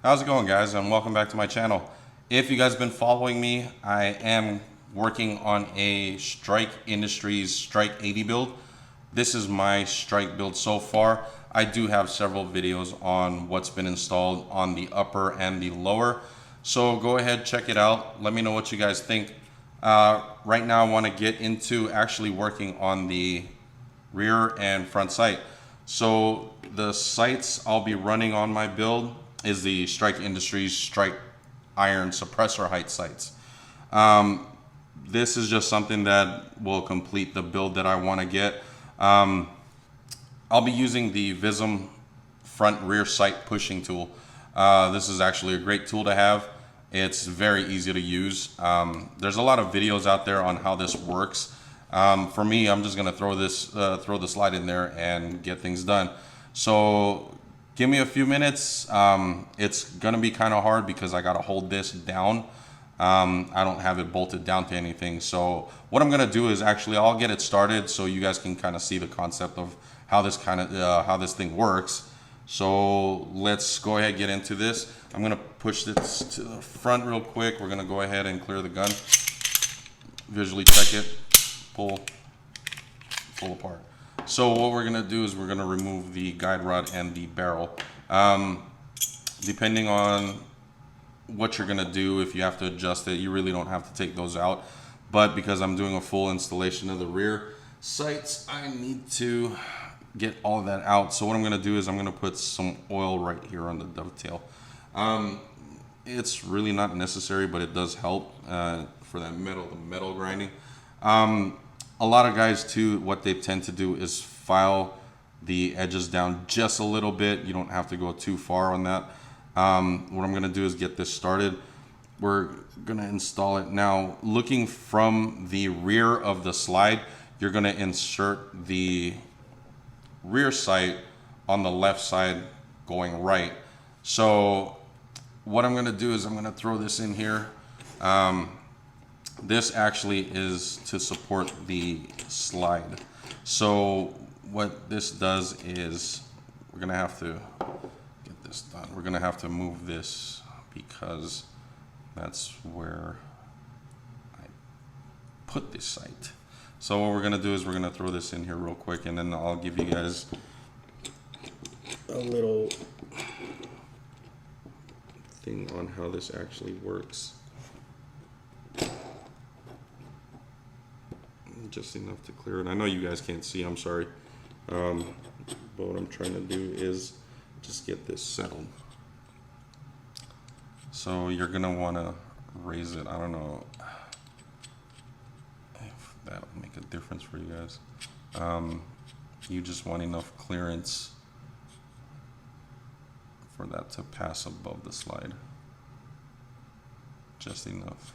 How's it going, guys, and welcome back to my channel. If you guys have been following me, I am working on a Strike Industries Strike 80 build. This is my Strike build so far. I do have several videos on what's been installed on the upper and the lower, so go ahead, check it out. Let me know what you guys think. Right now I want to get into actually working on the rear and front sight. So the sights I'll be running on my build is the Strike Industries Strike Iron Suppressor Height sights. This is just something that will complete the build that I want to get. I'll be using the VISM front rear sight pushing tool. This is actually a great tool to have. It's very easy to use. There's a lot of videos out there on how this works. For me, I'm just gonna throw the slide in there and get things done. So give me a few minutes. It's gonna be kind of hard because I gotta hold this down. I don't have it bolted down to anything. So what I'm gonna do is actually I'll get it started so you guys can kind of see the concept of how this how this thing works. So let's go ahead and get into this. I'm gonna push this to the front real quick. We're gonna go ahead and clear the gun. Visually check it. Pull apart. So what we're gonna do is we're gonna remove the guide rod and the barrel. Depending on what you're gonna do, if you have to adjust it, you really don't have to take those out. But because I'm doing a full installation of the rear sights, I need to get all of that out. So what I'm gonna do is I'm gonna put some oil right here on the dovetail. It's really not necessary, but it does help for that metal grinding. A lot of guys too, what they tend to do is file the edges down just a little bit. You don't have to go too far on that. What I'm gonna do is get this started. We're gonna install it now. Looking from the rear of the slide, you're gonna insert the rear sight on the left side going right. So what I'm gonna do is I'm gonna throw this in here. This actually is to support the slide. So what this does is we're gonna have to get this done. We're gonna have to move this because that's where I put this sight. So what we're gonna do is we're gonna throw this in here real quick, and then I'll give you guys a little thing on how this actually works. Just enough to clear it. I know you guys can't see, I'm sorry. But what I'm trying to do is just get this settled. So you're gonna wanna raise it. I don't know if that'll make a difference for you guys. You just want enough clearance for that to pass above the slide. Just enough.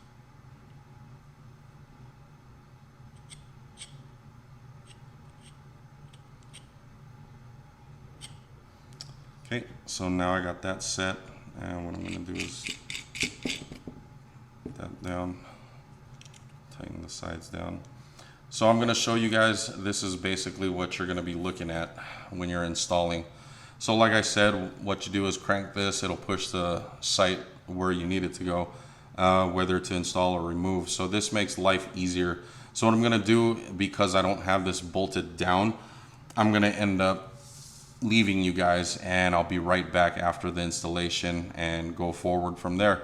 Okay, so now I got that set, and what I'm going to do is put that down, tighten the sides down. So I'm going to show you guys, this is basically what you're going to be looking at when you're installing. So like I said, what you do is crank this, it'll push the sight where you need it to go, whether to install or remove. So this makes life easier. So what I'm going to do, because I don't have this bolted down, I'm going to end up leaving you guys, and I'll be right back after the installation and go forward from there.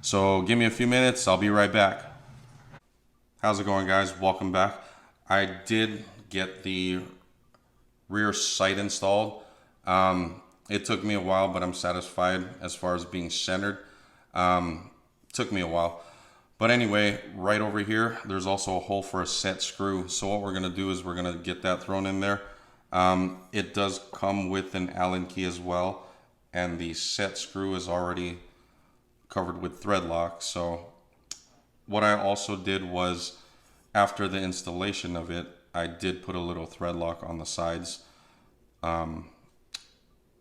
So give me a few minutes, I'll be right back. How's it going, guys? Welcome back. I did get the rear sight installed. It took me a while, but I'm satisfied as far as being centered. Took me a while. But anyway, right over here, there's also a hole for a set screw. So what we're gonna do is we're gonna get that thrown in there. It does come with an Allen key as well, and the set screw is already covered with thread lock. So what I also did was, after the installation of it, I did put a little thread lock on the sides, right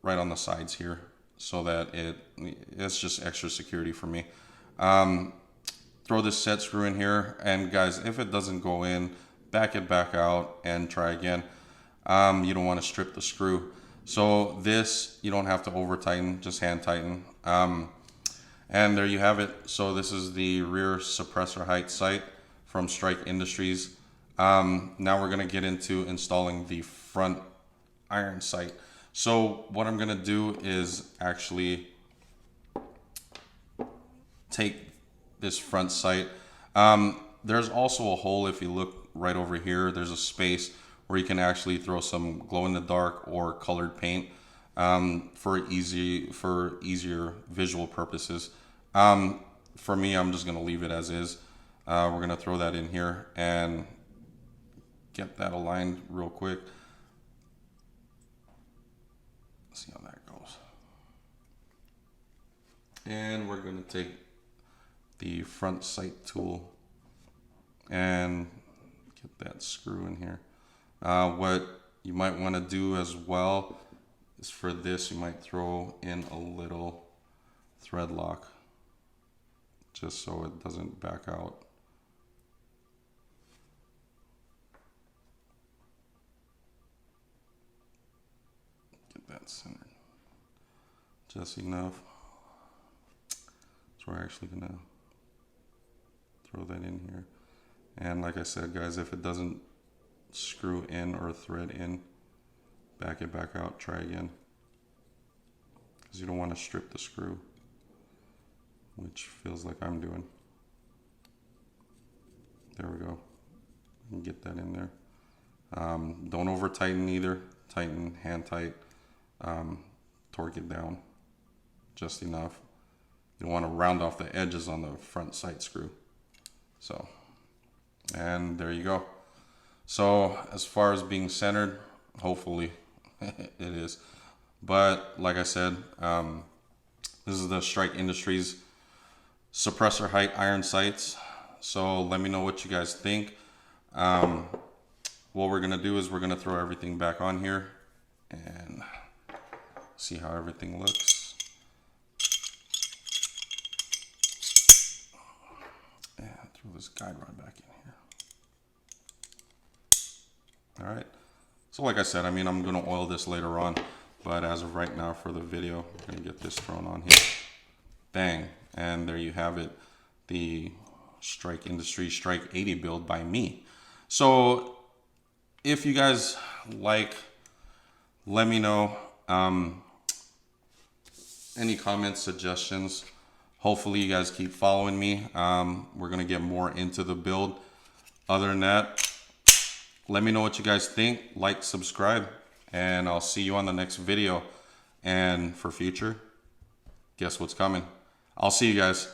on the sides here, so that it's just extra security for me. Throw this set screw in here, and guys, if it doesn't go in, back it back out and try again. You don't want to strip the screw. So this, you don't have to over tighten, just hand tighten. And there you have it. So this is the rear suppressor height sight from Strike Industries. Now we're gonna get into installing the front iron sight. So what I'm gonna do is actually take this front sight. There's also a hole, if you look right over here, there's a space where you can actually throw some glow in the dark or colored paint for easier visual purposes. For me, I'm just gonna leave it as is. We're gonna throw that in here and get that aligned real quick. See how that goes. And we're gonna take the front sight tool and get that screw in here. What you might want to do as well is for this, you might throw in a little thread lock just so it doesn't back out. Get that centered just enough. So we're actually gonna throw that in here. And like I said, guys, if it doesn't screw in or thread in, back it back out, try again. Because you don't want to strip the screw, which feels like I'm doing. There we go. You can get that in there. Don't over tighten either. Tighten, hand tight. Torque it down just enough. You want to round off the edges on the front sight screw. So, and there you go. So as far as being centered, hopefully it is. But like I said, this is the Strike Industries suppressor height iron sights. So let me know what you guys think. What we're gonna do is we're gonna throw everything back on here and see how everything looks. And throw this guide rod back in here. All right, so like I said, I mean, I'm gonna oil this later on, but as of right now for the video, I'm gonna get this thrown on here. Bang, and there you have it, the Strike Industries Strike 80 build by me. So if you guys like, let me know. Any comments, suggestions. Hopefully you guys keep following me. We're gonna get more into the build. Other than that, let me know what you guys think. Like, subscribe, and I'll see you on the next video. And for future, guess what's coming? I'll see you guys.